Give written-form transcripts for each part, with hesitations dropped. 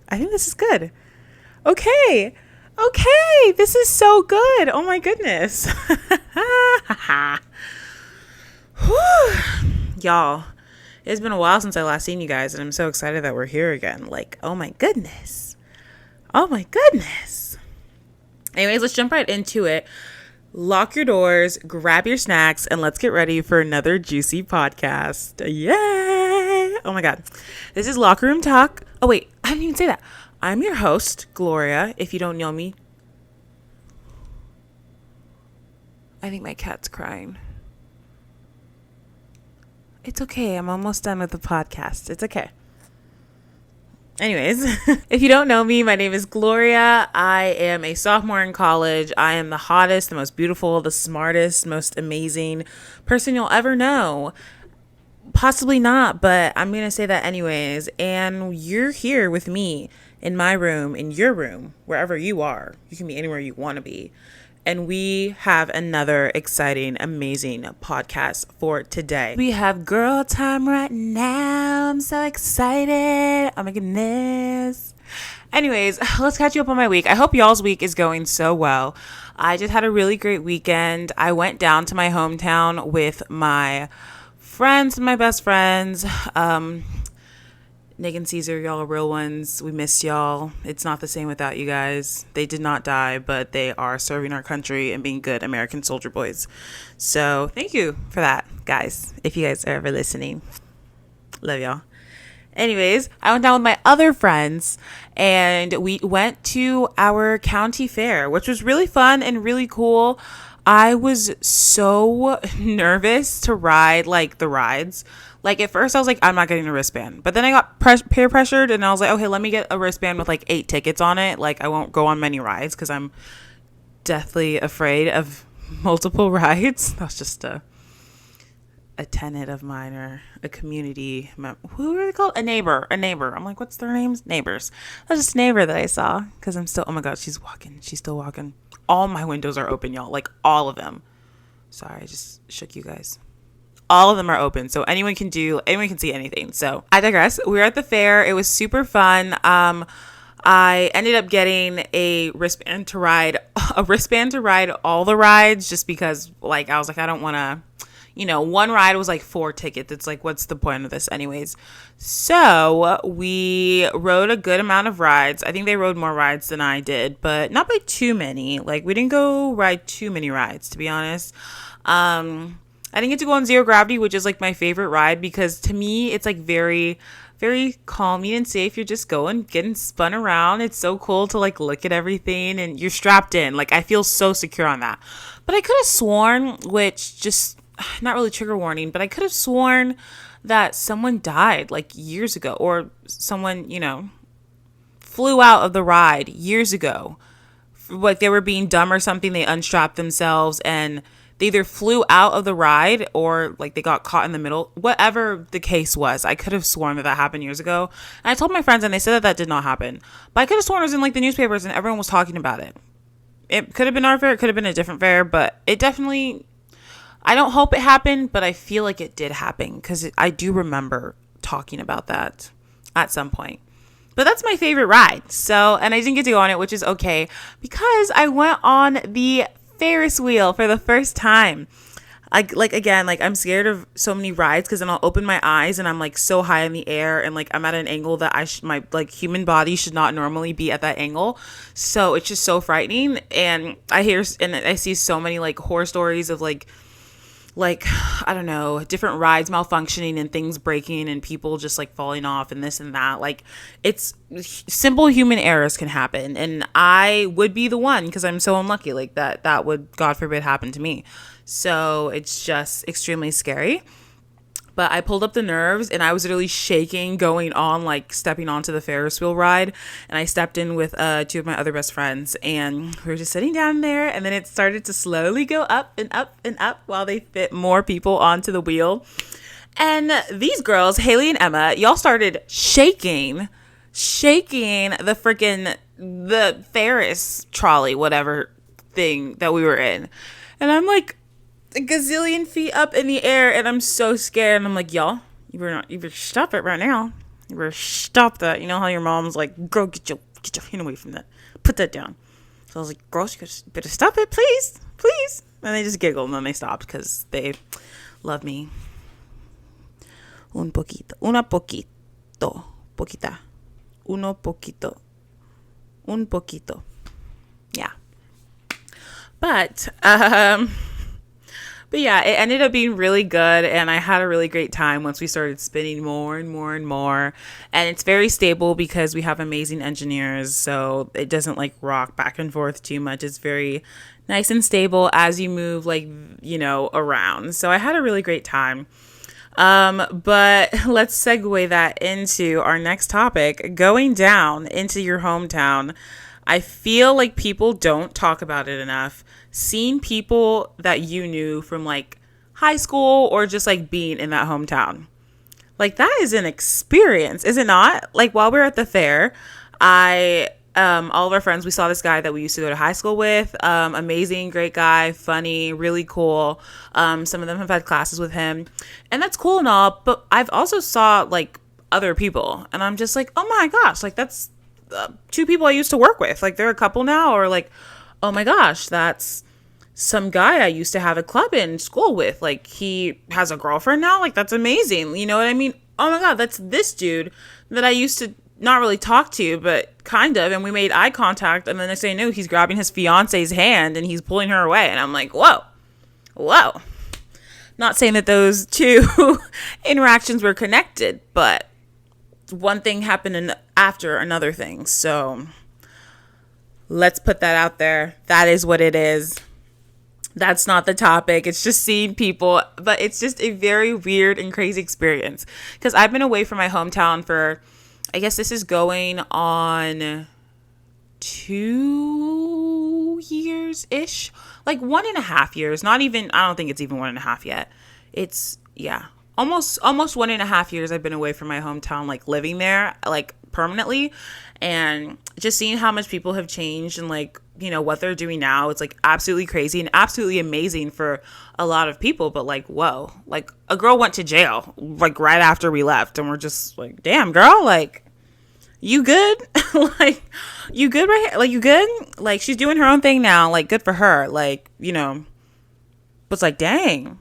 I think this is good. Okay. Okay. This is so good. Oh my goodness. Y'all, it's been a while since I last seen you guys, and I'm so excited that we're here again. Like, oh my goodness. Oh my goodness. Anyways, let's jump right into it. Lock your doors, grab your snacks, and let's get ready for another juicy podcast. Yay! Oh my God. This is Locker Room Talk. Oh wait, I didn't even say that. I'm your host, Gloria. If you don't know me, I think my cat's crying. It's okay. I'm almost done with the podcast. It's okay. Anyways, if you don't know me, my name is Gloria. I am a sophomore in college. I am the hottest, the most beautiful, the smartest, most amazing person you'll ever know. Possibly not, but I'm going to say that anyways. And you're here with me in my room, in your room, wherever you are. You can be anywhere you want to be. And we have another exciting, amazing podcast for today. We have girl time right now. I'm so excited. Oh my goodness. Anyways, let's catch you up on my week. I hope y'all's week is going so well. I just had a really great weekend. I went down to my hometown with my friends, my best friends. Nick and Caesar, y'all are real ones. We miss y'all. It's not the same without you guys. They did not die, but they are serving our country and being good American soldier boys. So thank you for that, guys. If you guys are ever listening, love y'all. Anyways, I went down with my other friends and we went to our county fair, which was really fun and really cool. I was so nervous to ride like the rides. Like at first I was like, I'm not getting a wristband, but then I got peer pressured and I was like, okay, let me get a wristband with like 8 tickets on it. Like I won't go on many rides because I'm deathly afraid of multiple rides. That's just a tenet of mine, or a community who are they called? A neighbor. I'm like, what's their names? Neighbors. That's just a neighbor that I saw because I'm still, oh my God, she's still walking. All my windows are open, y'all, like all of them. Sorry, I just shook you guys. All of them are open, so anyone can see anything. So I digress. We were at the fair. It was super fun. I ended up getting a wristband to ride all the rides, just because like I was like, I don't want to, one ride was like 4 tickets. It's like, what's the point of this anyways? So we rode a good amount of rides. I think they rode more rides than I did, but not by too many. Like we didn't go ride too many rides, to be honest. I didn't get to go on Zero Gravity, which is like my favorite ride, because to me, it's like very, very calming and safe. You're just getting spun around. It's so cool to like look at everything and you're strapped in. Like I feel so secure on that. But I could have sworn, which just not really trigger warning, but I could have sworn that someone died like years ago, or someone, flew out of the ride years ago. Like they were being dumb or something. They unstrapped themselves and they either flew out of the ride or like they got caught in the middle. Whatever the case was, I could have sworn that happened years ago. And I told my friends and they said that did not happen. But I could have sworn it was in like the newspapers and everyone was talking about it. It could have been our fair. It could have been a different fair. But it definitely, I don't hope it happened, but I feel like it did happen because I do remember talking about that at some point. But that's my favorite ride. So, and I didn't get to go on it, which is okay, because I went on the Ferris wheel for the first time. I'm scared of so many rides because then I'll open my eyes and I'm like so high in the air and like I'm at an angle that my like human body should not normally be at that angle. So it's just so frightening. And I hear and I see so many like horror stories of like I don't know, different rides malfunctioning and things breaking and people just like falling off and this and that. Like it's simple human errors can happen, and I would be the one because I'm so unlucky like that would, God forbid, happen to me. So it's just extremely scary. But I pulled up the nerves and I was literally shaking going on, like stepping onto the Ferris wheel ride. And I stepped in with 2 of my other best friends and we were just sitting down there. And then it started to slowly go up and up and up while they fit more people onto the wheel. And these girls, Haley and Emma, y'all started shaking the Ferris trolley, whatever thing that we were in. And I'm like a gazillion feet up in the air and I'm so scared. And I'm like, y'all, you better stop it right now. You better stop that. You know how your mom's like, girl, get your hand away from that. Put that down. So I was like, girl, you better stop it, please, please. And they just giggled and then they stopped because they love me. Un poquito. Una poquito. Poquita. Uno poquito. Un poquito. Yeah. But yeah, it ended up being really good, and I had a really great time once we started spinning more and more and more. And it's very stable because we have amazing engineers, so it doesn't like rock back and forth too much. It's very nice and stable as you move, like, you know, around. So I had a really great time. But let's segue that into our next topic, going down into your hometown. I feel like people don't talk about it enough. Seeing people that you knew from like high school or just like being in that hometown. Like that is an experience, is it not? Like while we were at the fair, all of our friends, we saw this guy that we used to go to high school with. Amazing, great guy, funny, really cool. Some of them have had classes with him, and that's cool and all. But I've also saw like other people, and I'm just like, oh my gosh, like that's two people I used to work with. Like they're a couple now, or like, oh my gosh, that's some guy I used to have a club in school with. Like he has a girlfriend now. Like that's amazing. You know what I mean? Oh my God, that's this dude that I used to not really talk to, but kind of. And we made eye contact. And then next thing I knew, he's grabbing his fiance's hand and he's pulling her away. And I'm like, whoa. Not saying that those two interactions were connected, but one thing happened after another thing. So let's put that out there. That is what it is. That's not the topic. It's just seeing people, but it's just a very weird and crazy experience because I've been away from my hometown for, I guess this is going on 2 years-ish, like 1.5 years. Not even, I don't think it's even 1.5 yet. It's, yeah, almost 1.5 years I've been away from my hometown, like living there, like permanently, and just seeing how much people have changed and like, you know, what they're doing now. It's like absolutely crazy and absolutely amazing for a lot of people. But like, whoa, like a girl went to jail like right after we left, and we're just like, damn girl, like you good? Like you good right here? Like you good? Like she's doing her own thing now, like good for her. Like, you know, but it's like, dang,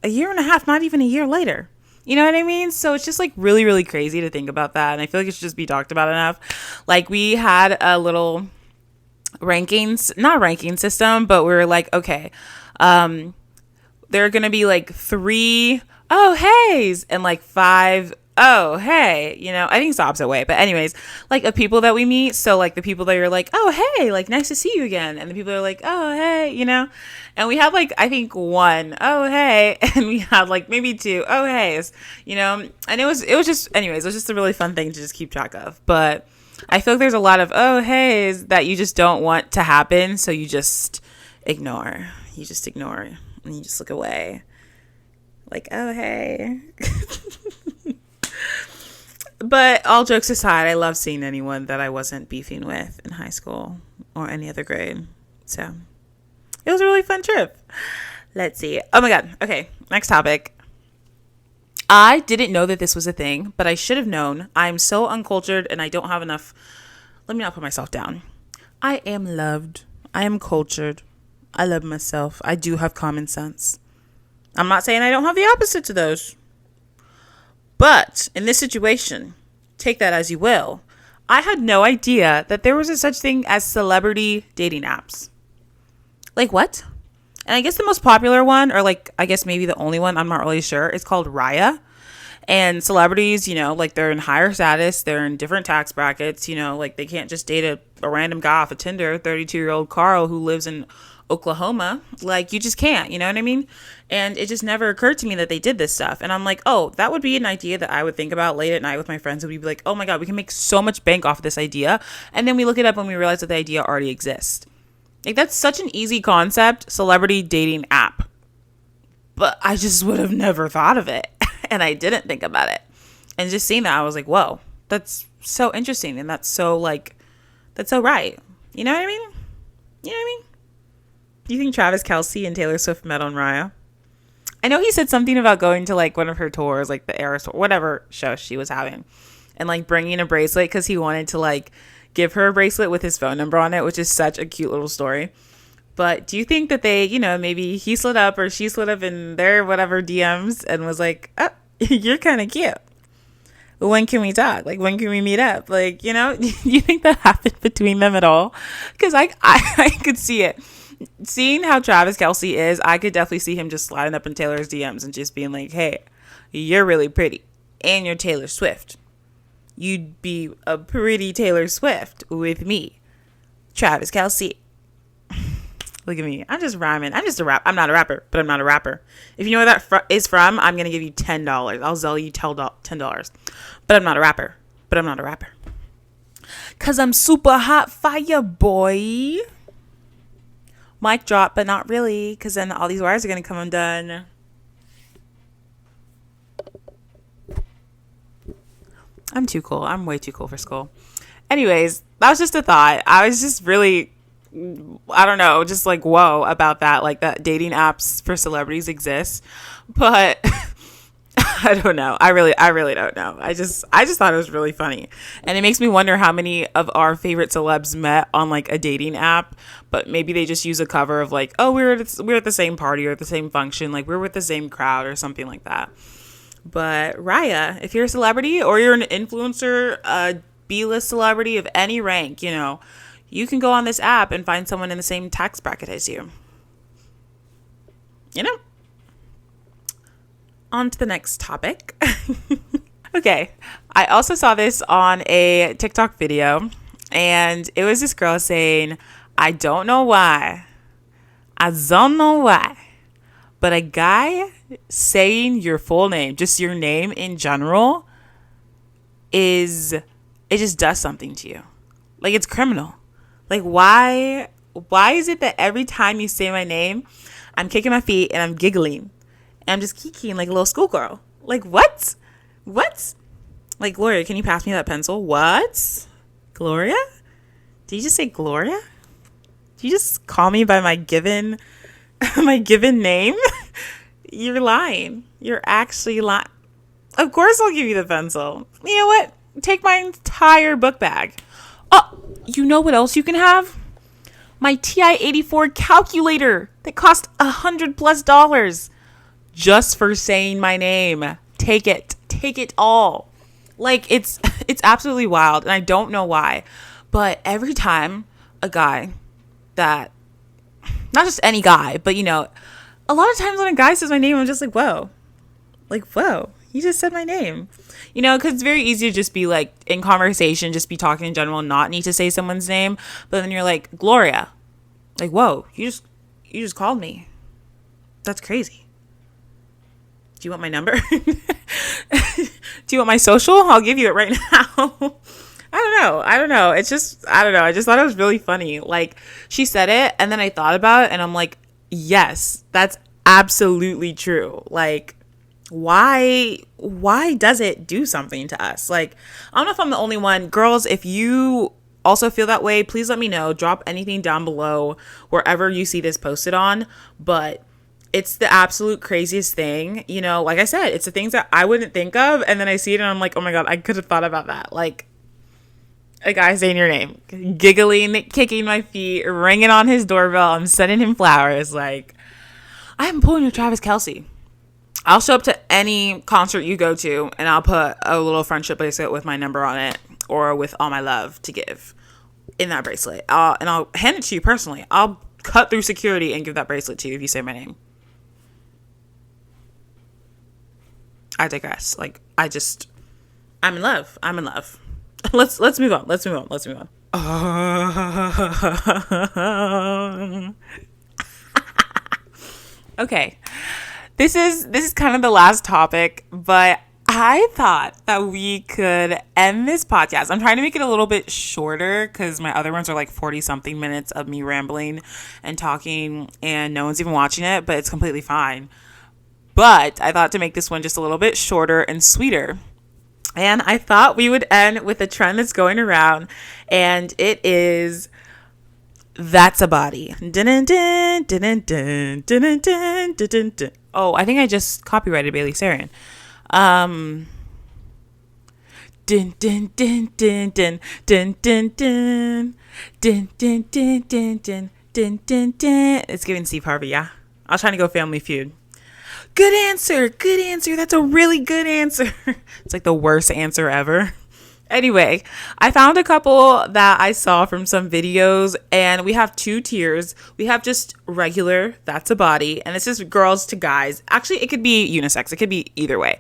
1.5 years, not even a year later. You know what I mean? So it's just like really, really crazy to think about that. And I feel like it should just be talked about enough. Like we had a little not ranking system, but we were like, okay, there are going to be like 3 oh heys and like 5 oh hey, you know, I think it's the opposite way, but anyways, like of people that we meet. So like the people that you're like, oh hey, like nice to see you again, and the people that are like, oh hey, you know. And we had like, I think 1 oh hey, and we had like maybe 2 oh heys, you know. And it was just, anyways, it was just a really fun thing to just keep track of. But I feel like there's a lot of oh heys that you just don't want to happen, so you just ignore. You just ignore and you just look away. Like, oh hey. But all jokes aside, I love seeing anyone that I wasn't beefing with in high school or any other grade. So it was a really fun trip. Let's see. Oh my God. Okay. Next topic. I didn't know that this was a thing, but I should have known. I'm so uncultured and I don't have enough. Let me not put myself down. I am loved. I am cultured. I love myself. I do have common sense. I'm not saying I don't have the opposite to those. But in this situation, take that as you will. I had no idea that there was a such thing as celebrity dating apps. Like what? And I guess the most popular one, or like, I guess maybe the only one, I'm not really sure, is called Raya. And celebrities, you know, like they're in higher status, they're in different tax brackets, you know, like they can't just date a random guy off of Tinder, 32-year-old Carl who lives in Oklahoma. Like you just can't, you know what I mean? And it just never occurred to me that they did this stuff. And I'm like, oh, that would be an idea that I would think about late at night with my friends. And we'd be like, oh my God, we can make so much bank off of this idea. And then we look it up and we realize that the idea already exists. Like that's such an easy concept, celebrity dating app. But I just would have never thought of it. And I didn't think about it. And just seeing that, I was like, whoa, that's so interesting. And that's so like, that's so right. You know what I mean? You know what I mean? Do you think Travis Kelce and Taylor Swift met on Raya? I know he said something about going to like one of her tours, like the Eras tour, whatever show she was having. and like bringing a bracelet because he wanted to like give her a bracelet with his phone number on it, which is such a cute little story. But do you think that they, maybe he slid up or she slid up in their whatever DMs and was like, oh, you're kind of cute. When can we talk? Like, when can we meet up? Like, do you think that happened between them at all? Because I could see it. Seeing how Travis Kelce is, I could definitely see him just sliding up in Taylor's DMs and just being like, hey, you're really pretty. And you're Taylor Swift. You'd be a pretty Taylor Swift with me, Travis Kelce. Look at me. I'm just rhyming. I'm just a rap. I'm not a rapper, but I'm not a rapper. If you know where that is from, I'm going to give you $10. I'll sell you $10. But I'm not a rapper. Because I'm super hot fire, boy. Mic drop, but not really. Because then all these wires are going to come undone. I'm too cool. I'm way too cool for school. Anyways, that was just a thought. I was just really... I don't know, just like, whoa about that, like that dating apps for celebrities exist. But I don't know. I really don't know. I just thought it was really funny. And it makes me wonder how many of our favorite celebs met on like a dating app, but maybe they just use a cover of like, oh, we're at the same party or at the same function, like we're with the same crowd or something like that. But Raya, if you're a celebrity or you're an influencer, a B-list celebrity of any rank, you can go on this app and find someone in the same tax bracket as you. On to the next topic. Okay. I also saw this on a TikTok video, and it was this girl saying, I don't know why, but a guy saying your full name, just your name in general, it just does something to you. Like, it's criminal. Like, why is it that every time you say my name, I'm kicking my feet and I'm giggling and I'm just kikiing like a little schoolgirl? Like, what? Like, Gloria, can you pass me that pencil? What? Gloria? Did you just say Gloria? Did you just call me by my given name? You're lying. You're actually lying. Of course I'll give you the pencil. You know what? Take my entire book bag. Oh, you know what else you can have? My TI-84 calculator that cost $100+ just for saying my name. Take it all. Like, it's absolutely wild, and I don't know why, but every time a guy that, not just any guy, but a lot of times when a guy says my name, I'm just like, whoa, you just said my name. Because it's very easy to just be like in conversation, just be talking in general and not need to say someone's name. But then you're like, Gloria. Like, whoa, you just called me. That's crazy. Do you want my number? Do you want my social? I'll give you it right now. I don't know. It's just, I don't know. I just thought it was really funny. Like, she said it and then I thought about it and I'm like, yes, that's absolutely true. Like, why does it do something to us? Like, I don't know if I'm the only one. Girls, if you also feel that way, please let me know. Drop anything down below wherever you see this posted on. But it's the absolute craziest thing. Like I said, it's the things that I wouldn't think of. And then I see it and I'm like, oh my God, I could have thought about that. Like, a guy saying your name, giggling, kicking my feet, ringing on his doorbell. I'm sending him flowers. Like, I'm pulling your Travis Kelce. I'll show up to any concert you go to and I'll put a little friendship bracelet with my number on it or with all my love to give in that bracelet. And I'll hand it to you personally. I'll cut through security and give that bracelet to you if you say my name. I digress. Like, I'm in love. Let's move on. Okay. This is kind of the last topic, but I thought that we could end this podcast. I'm trying to make it a little bit shorter because my other ones are like 40-something minutes of me rambling and talking and no one's even watching it, but it's completely fine. But I thought to make this one just a little bit shorter and sweeter. And I thought we would end with a trend that's going around, and it is... That's a body. Dun, dun, dun, dun, dun, dun, dun, dun, dun. Oh, I think I just copyrighted Bailey Sarian. Din din din din din din din din din din din din din din din din. It's giving Steve Harvey, yeah. I was trying to go Family Feud. Good answer. Good answer. That's a really good answer. It's like the worst answer ever. Anyway, I found a couple that I saw from some videos, and we have 2 tiers. We have just regular, that's a body, and this is girls to guys. Actually, it could be unisex. It could be either way.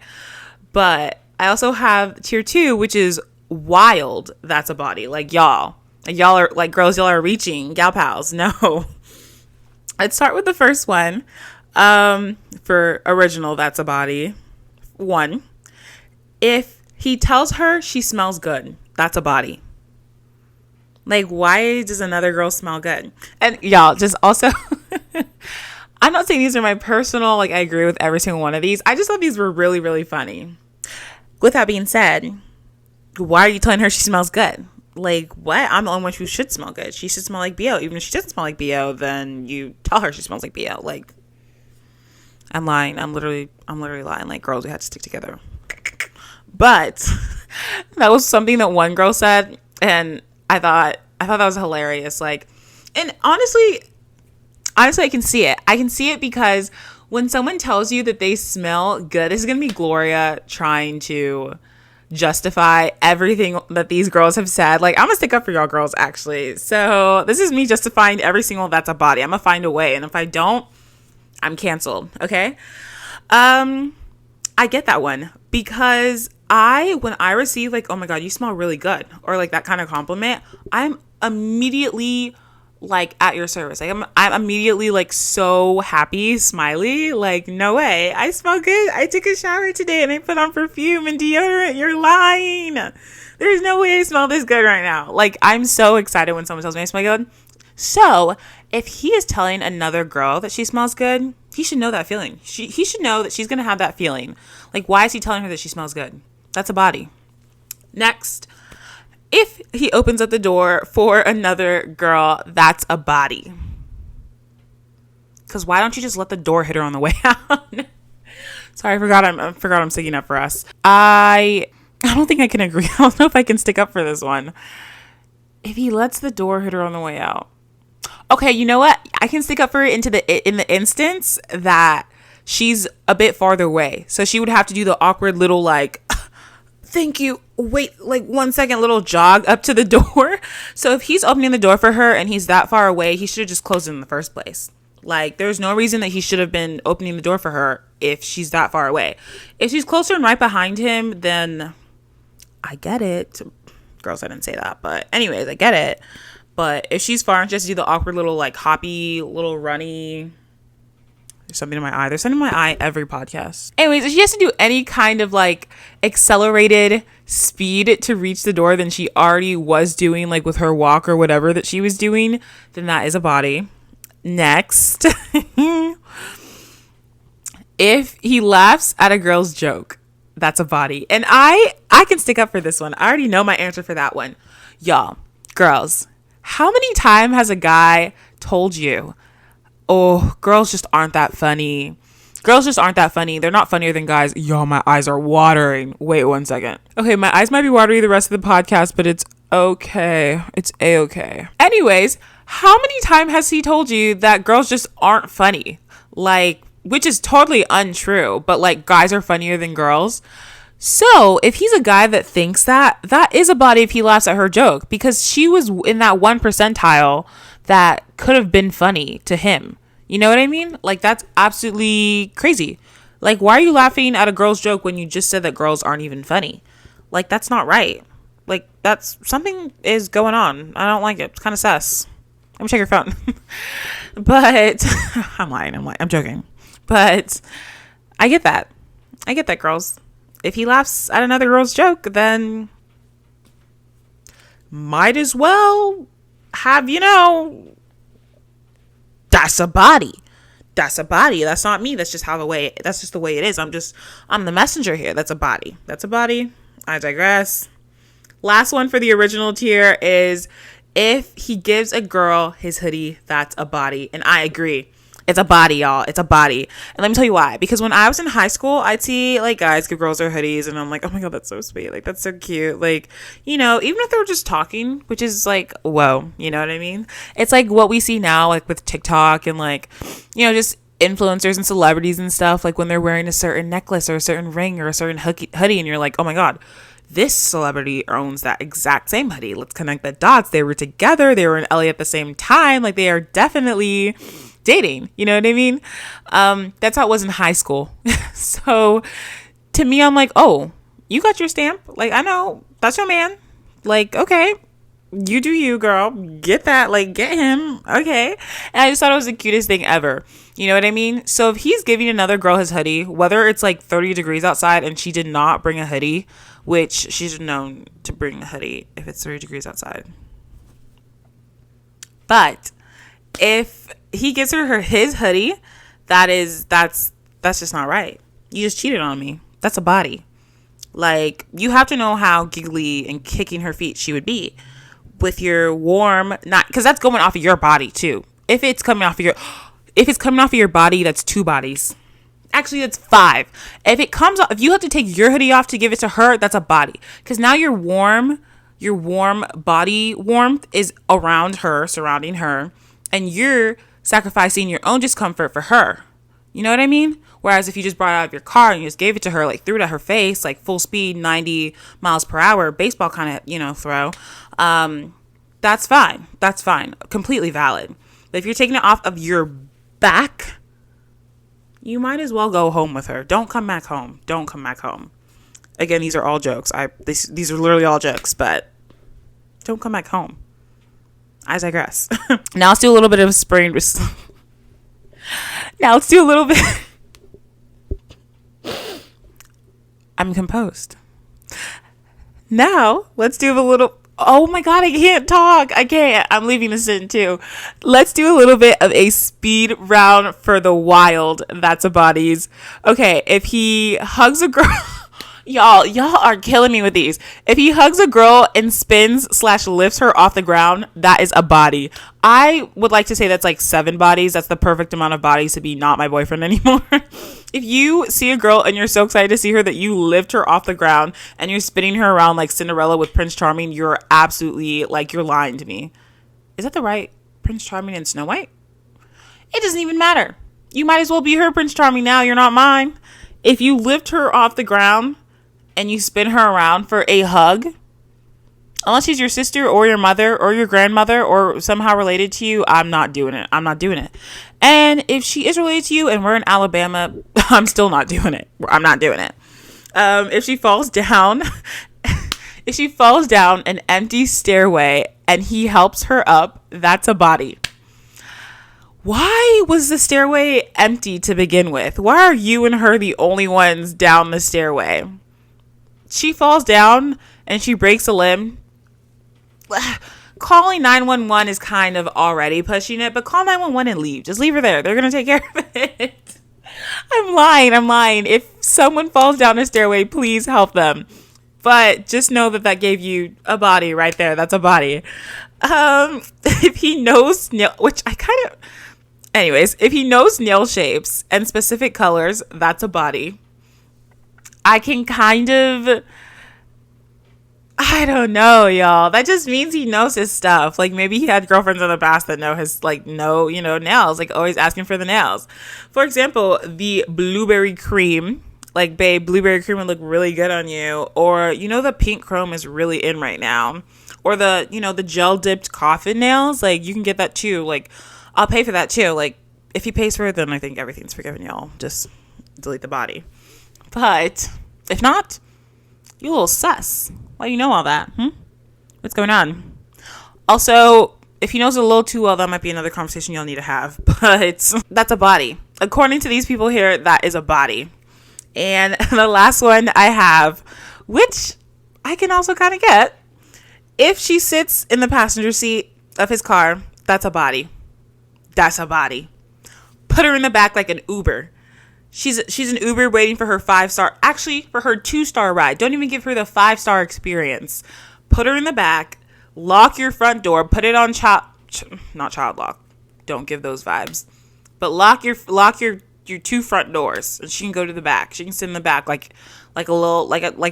But I also have tier 2, which is wild, that's a body. Like y'all. Like y'all are, like girls, y'all are reaching. Gal pals. No. Let's start with the first one. For original, that's a body. 1. If he tells her she smells good, that's a body. Like, why does another girl smell good? And y'all, just also, I'm not saying these are my personal, like, I agree with every single one of these. I just thought these were really, really funny. With that being said, why are you telling her she smells good? Like, what? I'm the only one who should smell good. She should smell like BO. Even if she doesn't smell like BO, then you tell her she smells like BO. Like, I'm lying. I'm literally lying. Like, girls, we had to stick together. But that was something that one girl said, and I thought that was hilarious. Like, and honestly, I can see it. I can see it because when someone tells you that they smell good, this is gonna be Gloria trying to justify everything that these girls have said. Like, I'm gonna stick up for y'all girls, actually. So this is me justifying every single that's a body. I'm gonna find a way, and if I don't, I'm canceled. Okay. I get that one because when I receive like, oh my God, you smell really good, or like that kind of compliment, I'm immediately like at your service. Like I'm immediately like so happy, smiley. Like, no way, I smell good. I took a shower today and I put on perfume and deodorant. You're lying. There's no way I smell this good right now. Like, I'm so excited when someone tells me I smell good. So if he is telling another girl that she smells good, he should know that feeling. He should know that she's going to have that feeling. Like, why is he telling her that she smells good? That's a body. Next, if he opens up the door for another girl, that's a body. Because why don't you just let the door hit her on the way out? Sorry, I forgot I'm sticking up for us. I don't think I can agree. I don't know if I can stick up for this one. If he lets the door hit her on the way out. Okay, you know what? I can stick up for it in the instance that she's a bit farther away. So she would have to do the awkward little like, thank you, wait like 1 second little jog up to the door. So if he's opening the door for her and he's that far away, he should have just closed it in the first place. Like, there's no reason that he should have been opening the door for her if she's that far away. If she's closer and right behind him, then I get it. Girls, I didn't say that, but anyways, I get it. But if she's far and just do the awkward little like hoppy, little runny, there's something in my eye. There's something in my eye every podcast. Anyways, if she has to do any kind of like accelerated speed to reach the door than she already was doing, like with her walk or whatever that she was doing, then that is a body. Next, if he laughs at a girl's joke, that's a body. And I can stick up for this one. I already know my answer for that one. Y'all, girls, how many times has a guy told you, oh, girls just aren't that funny. Girls just aren't that funny. They're not funnier than guys. Yo, my eyes are watering. Wait 1 second. Okay, my eyes might be watery the rest of the podcast, but it's okay. It's A-okay. Anyways, how many times has he told you that girls just aren't funny? Like, which is totally untrue, but like guys are funnier than girls. So if he's a guy that thinks that is a body if he laughs at her joke, because she was in that 1 percentile that could have been funny to him. You know what I mean? Like, that's absolutely crazy. Like, why are you laughing at a girl's joke when you just said that girls aren't even funny? Like, that's not right. Like, that's something is going on. I don't like it. It's kind of sus. Let me check your phone. But I'm lying. I'm joking. But I get that. Girls. If he laughs at another girl's joke, then might as well have, that's a body. That's a body. That's not me. That's just the way it is. I'm the messenger here. That's a body. I digress. Last one for the original tier is if he gives a girl his hoodie, that's a body. And I agree. It's a body, y'all. It's a body. And let me tell you why. Because when I was in high school, I'd see like guys give girls their hoodies and I'm like, oh my God, that's so sweet. Like, that's so cute. Like, you know, even if they were just talking, which is like, whoa, you know what I mean? It's like what we see now, like with TikTok and like, you know, just influencers and celebrities and stuff. Like when they're wearing a certain necklace or a certain ring or a certain hoodie and you're like, oh my God, this celebrity owns that exact same hoodie. Let's connect the dots. They were together. They were in LA at the same time. Like they are definitely dating, you know what I mean? That's how it was in high school. So to me, I'm like, oh, you got your stamp. Like, I know that's your man. Like, okay, you do you, girl. Get that, like, get him. Okay. And I just thought it was the cutest thing ever. You know what I mean? So if he's giving another girl his hoodie, whether it's like 30 degrees outside and she did not bring a hoodie, which she's known to bring a hoodie if it's 30 degrees outside. But if he gives her his hoodie, that's just not right. You just cheated on me. That's a body. Like, you have to know how giggly and kicking her feet she would be with your warm, not because that's going off of your body too. If it's coming off of your body, that's 2 bodies. Actually, that's 5. If you have to take your hoodie off to give it to her, that's a body. Because now your warm body warmth is around her, surrounding her, and you're sacrificing your own discomfort for her. You know what I mean? Whereas if you just brought it out of your car and you just gave it to her, like threw it at her face, like full speed, 90 miles per hour, baseball kind of, you know, throw, that's fine. That's fine. Completely valid. But if you're taking it off of your back, you might as well go home with her. Don't come back home. Don't come back home. Again, these are all jokes. These are literally all jokes, but don't come back home. I digress. Now let's do a little bit of spring. Now let's do a little bit. I'm composed. Now let's do a little. Oh my God, I can't talk. I can't. I'm leaving this in too. Let's do a little bit of a speed round for the wild. That's a bodies. Okay, if he hugs a girl. Y'all are killing me with these. If he hugs a girl and spins/lifts her off the ground, that is a body. I would like to say that's like 7 bodies. That's the perfect amount of bodies to be not my boyfriend anymore. If you see a girl and you're so excited to see her that you lift her off the ground and you're spinning her around like Cinderella with Prince Charming, you're absolutely, like, you're lying to me. Is that the right Prince Charming and Snow White? It doesn't even matter. You might as well be her Prince Charming now. You're not mine. If you lift her off the ground and you spin her around for a hug, unless she's your sister or your mother or your grandmother or somehow related to you, I'm not doing it. I'm not doing it. And if she is related to you and we're in Alabama, I'm still not doing it. I'm not doing it. If she falls down an empty stairway and he helps her up, that's a body. Why was the stairway empty to begin with? Why are you and her the only ones down the stairway? She falls down and she breaks a limb. Calling 911 is kind of already pushing it, but call 911 and leave. Just leave her there. They're going to take care of it. I'm lying. If someone falls down a stairway, please help them. But just know that gave you a body right there. That's a body. If he knows if he knows nail shapes and specific colors, that's a body. I can kind of, I don't know, y'all. That just means he knows his stuff. Like, maybe he had girlfriends in the past that know his, nails, like always asking for the nails. For example, the blueberry cream, like, babe, blueberry cream would look really good on you. Or, the pink chrome is really in right now. Or the gel dipped coffin nails, like, you can get that too. Like, I'll pay for that too. Like, if he pays for it, then I think everything's forgiven, y'all. Just delete the body. But if not, you a little sus. Why do you know all that? What's going on? Also, if he knows it a little too well, that might be another conversation you'll need to have. But that's a body. According to these people here, that is a body. And the last one I have, which I can also kind of get, if she sits in the passenger seat of his car, that's a body. That's a body. Put her in the back like an Uber. She's an Uber waiting for her 5-star, actually for her 2-star ride. Don't even give her the 5-star experience. Put her in the back, lock your front door, put it on not child lock. Don't give those vibes. but lock your two front doors, and she can go to the back. She can sit in the back like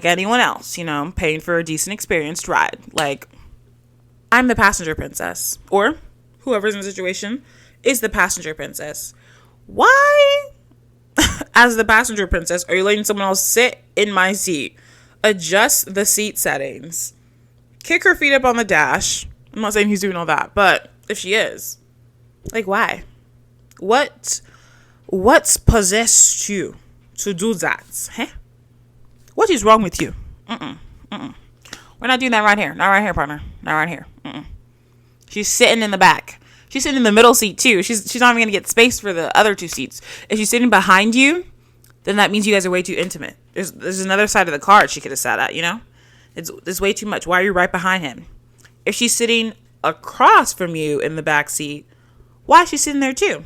anyone else, paying for a decent experienced ride. Like, I'm the passenger princess, or whoever's in the situation is the passenger princess. Why, as the passenger princess, are you letting someone else sit in my seat? Adjust the seat settings. Kick her feet up on the dash. I'm not saying he's doing all that, but if she is, like, why? What's possessed you to do that? Huh? What is wrong with you? We're not doing that right here. Not right here, partner. Not right here. She's sitting in the back. She's sitting in the middle seat, too. She's not even going to get space for the other two seats. If she's sitting behind you, then that means you guys are way too intimate. There's another side of the car she could have sat at, It's way too much. Why are you right behind him? If she's sitting across from you in the back seat, why is she sitting there, too?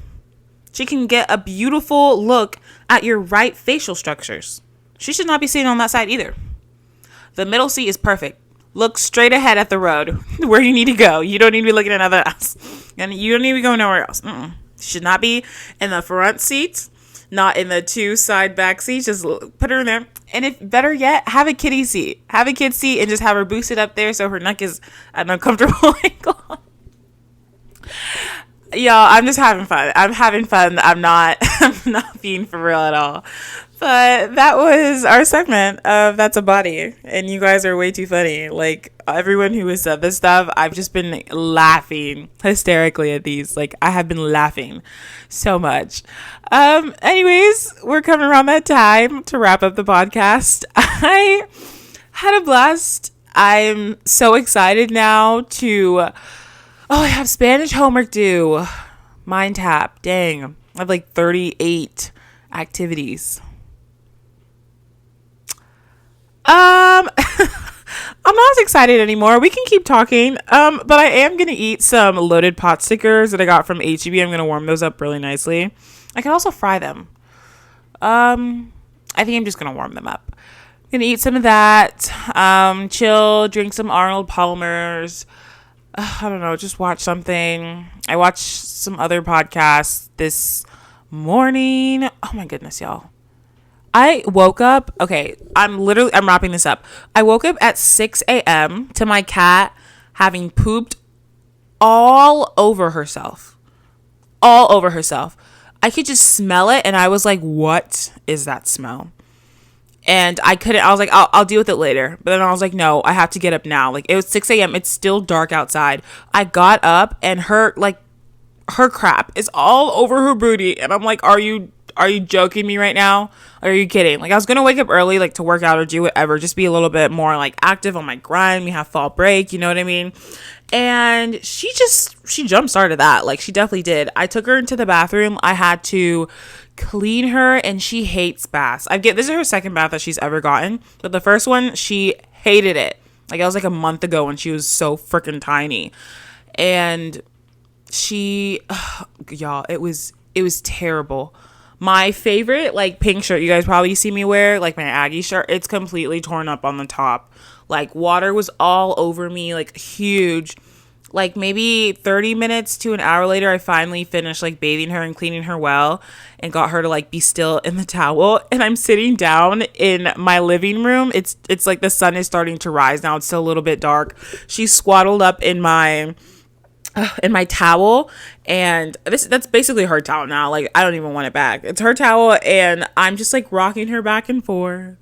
She can get a beautiful look at your right facial structures. She should not be sitting on that side either. The middle seat is perfect. Look straight ahead at the road where you need to go. You don't need to be looking at another else. And you don't need to be going nowhere else. She should not be in the front seats, not in the two side back seats. Just put her in there. And if better yet, have a kiddie seat. Have a kid seat and just have her boosted up there so her neck is at an uncomfortable angle. Y'all, I'm just having fun. I'm having fun. I'm not being for real at all. But that was our segment of That's a Body. And you guys are way too funny. Like, everyone who has said this stuff, I've just been laughing hysterically at these. Like, I have been laughing so much. Anyways, we're coming around that time to wrap up the podcast. I had a blast. I'm so excited now to... Oh, I have Spanish homework due. Mind tap. Dang. I have like 38 activities. I'm not as excited anymore. We can keep talking. But I am going to eat some loaded pot stickers that I got from H-E-B. I'm going to warm those up really nicely. I can also fry them. I think I'm just going to warm them up. I'm going to eat some of that. Chill, drink some Arnold Palmer's. I don't know, just watch something. I watched some other podcasts this morning. Oh my goodness, y'all. I woke up, okay, I'm wrapping this up. I woke up at 6 a.m. to my cat having pooped all over herself. All over herself. I could just smell it, and I was like, what is that smell? And I was like, I'll deal with it later. But then I was like, no, I have to get up now. Like, it was 6 a.m. It's still dark outside. I got up, and her crap is all over her booty. And I'm like, are you joking me right now? Or are you kidding? Like, I was going to wake up early, like, to work out or do whatever. Just be a little bit more, like, active on my grind. We have fall break, you know what I mean? And she jump started that. Like, she definitely did. I took her into the bathroom. I had to clean her, and she hates baths. This is her second bath that she's ever gotten, but the first one, she hated it. Like, it was like a month ago when she was so freaking tiny, and y'all, it was terrible. My favorite, like, pink shirt you guys probably see me wear, like my Aggie shirt, it's completely torn up on the top. Like, water was all over me, like, huge. Like, maybe 30 minutes to an hour later, I finally finished, like, bathing her and cleaning her well and got her to, like, be still in the towel. And I'm sitting down in my living room. It's like the sun is starting to rise now. It's still a little bit dark. She's swaddled up in my towel, and that's basically her towel now. Like, I don't even want it back. It's her towel, and I'm just, like, rocking her back and forth.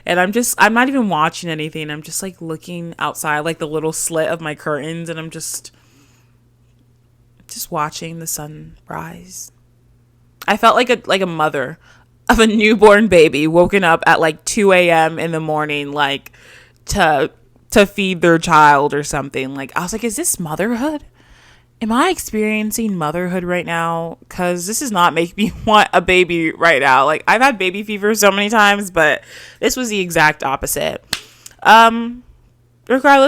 And I'm not even watching anything. I'm just, like, looking outside, like, the little slit of my curtains, and I'm just watching the sun rise. I felt like a mother of a newborn baby woken up at, like, 2 a.m. in the morning, like, to feed their child or something. Like, I was like, is this motherhood? Am I experiencing motherhood right now? Because this does not make me want a baby right now. Like, I've had baby fever so many times, but this was the exact opposite. Regardless,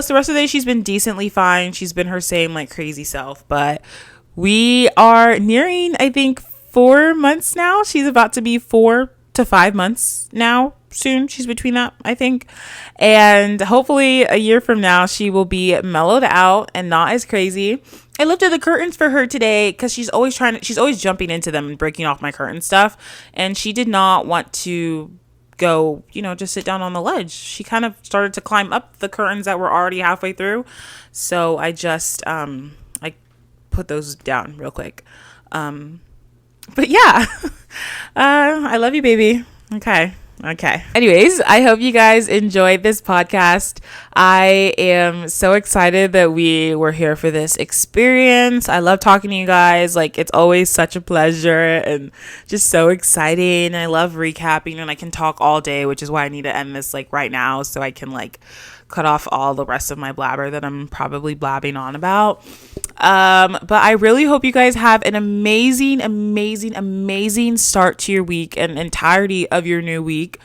the rest of the day, she's been decently fine. She's been her same, like, crazy self. But we are nearing, I think, 4 months now. She's about to be 4 to 5 months now. Soon she's between that, I think, and hopefully a year from now she will be mellowed out and not as crazy. I lifted the curtains for her today because she's always jumping into them and breaking off my curtain stuff, and she did not want to go, just sit down on the ledge. She kind of started to climb up the curtains that were already halfway through, so I just I put those down real quick. But yeah, I love you, baby. Okay. Anyways, I hope you guys enjoyed this podcast. I am so excited that we were here for this experience. I love talking to you guys. Like, it's always such a pleasure and just so exciting. I love recapping, and I can talk all day, which is why I need to end this like right now so I can like cut off all the rest of my blabber that I'm probably blabbing on about. But I really hope you guys have an amazing start to your week and entirety of your new week.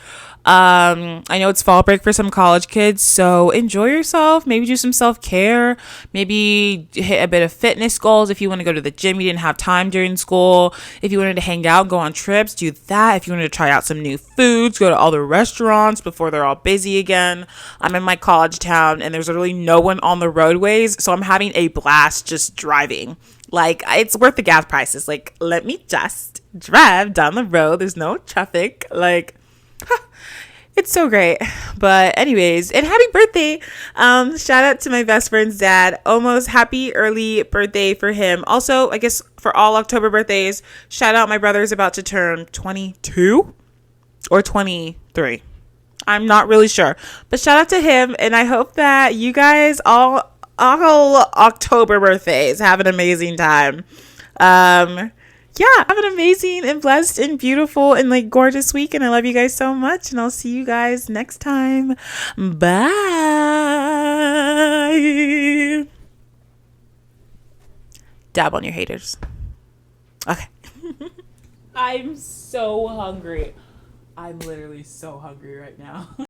I know it's fall break for some college kids, so enjoy yourself. Maybe do some self-care. Maybe hit a bit of fitness goals. If you want to go to the gym, you didn't have time during school. If you wanted to hang out, go on trips, do that. If you wanted to try out some new foods, go to all the restaurants before they're all busy again. I'm in my college town and there's literally no one on the roadways, so I'm having a blast just driving. Like, it's worth the gas prices. Like, let me just drive down the road. There's no traffic. Like, it's so great. But anyways, and happy birthday. Shout out to my best friend's dad. Almost happy early birthday for him. Also, I guess for all October birthdays, shout out my brother's about to turn 22 or 23. I'm not really sure. But shout out to him, and I hope that you guys all October birthdays have an amazing time. Yeah, have an amazing and blessed and beautiful and like gorgeous week, and I love you guys so much, and I'll see you guys next time. Bye. Dab on your haters. Okay. I'm so hungry. I'm literally so hungry right now.